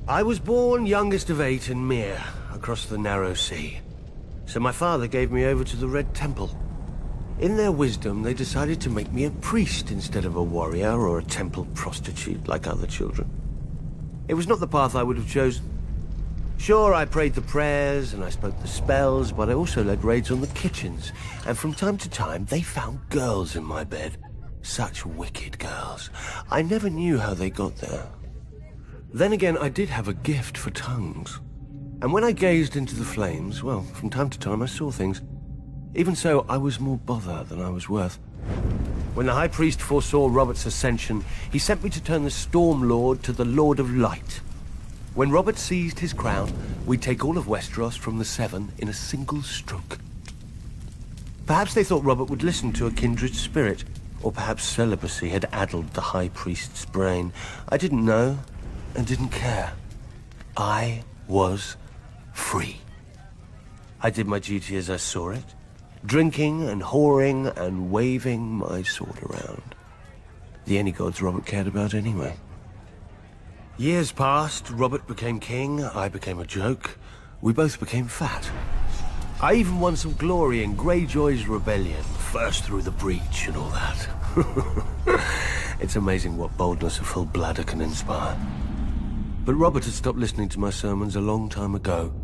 I was born youngest of 8 in Myr, across the narrow sea. So my father gave me over to the Red Temple. In their wisdom, they decided to make me a priest instead of a warrior or a temple prostitute like other children. It was not the path I would have chosen. Sure, I prayed the prayers and I spoke the spells, but I also led raids on the kitchens. And from time to time, they found girls in my bed. Such wicked girls. I never knew how they got there. Then again, I did have a gift for tongues. And when I gazed into the flames, well, from time to time I saw things. Even so, I was more bother than I was worth. When the High Priest foresaw Robert's ascension, he sent me to turn the Storm Lord to the Lord of Light. When Robert seized his crown, we'd take all of Westeros from the Seven in a single stroke. Perhaps they thought Robert would listen to a kindred spirit, or perhaps celibacy had addled the High Priest's brain. I didn't know, and didn't care. I was free. I did my duty as I saw it, drinking and whoring and waving my sword around. The only gods Robert cared about anyway. Years passed, Robert became king, I became a joke. We both became fat. I even won some glory in Greyjoy's rebellion, first through the breach and all that. It's amazing what boldness a full bladder can inspire. But Robert had stopped listening to my sermons a long time ago,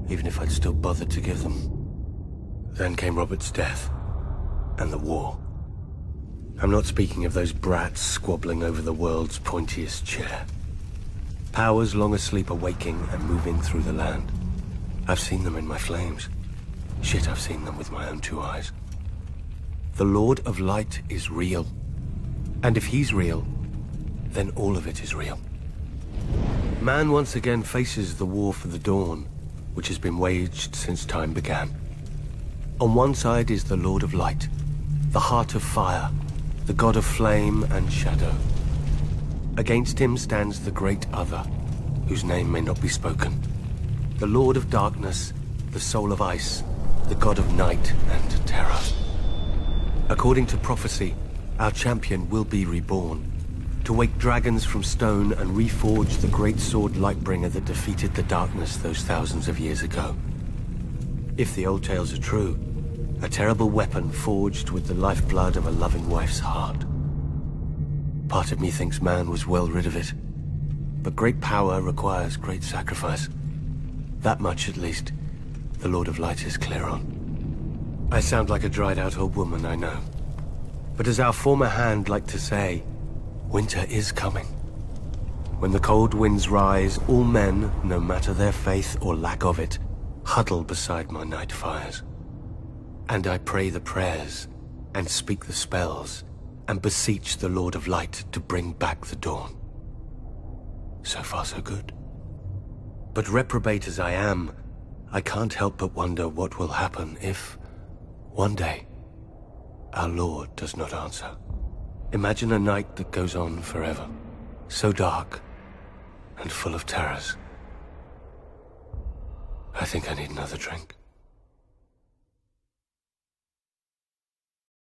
even if I'd still bothered to give them. Then came Robert's death, and the war. I'm not speaking of those brats squabbling over the world's pointiest chair. Powers long asleep are waking and moving through the land. I've seen them in my flames. Shit, I've seen them with my own 2 eyes. The Lord of Light is real. And if he's real, then all of it is real. Man once again faces the war for the dawn, which has been waged since time began. On one side is the Lord of Light, the heart of fire, the god of flame and shadow. Against him stands the great other, whose name may not be spoken. The Lord of Darkness, the soul of ice, the god of night and terror. According to prophecy, our champion will be reborn, to wake dragons from stone and reforge the great sword Lightbringer that defeated the darkness those thousands of years ago. If the old tales are true, a terrible weapon forged with the lifeblood of a loving wife's heart. Part of me thinks man was well rid of it. But great power requires great sacrifice. That much, at least, the Lord of Light is clear on. I sound like a dried-out old woman, I know. But as our former hand liked to say, winter is coming. When the cold winds rise, all men, no matter their faith or lack of it, huddle beside my night fires. And I pray the prayers, and speak the spells, and beseech the Lord of Light to bring back the dawn. So far, so good. But reprobate as I am, I can't help but wonder what will happen if, one day, our Lord does not answer. Imagine a night that goes on forever, so dark and full of terrors. I think I need another drink.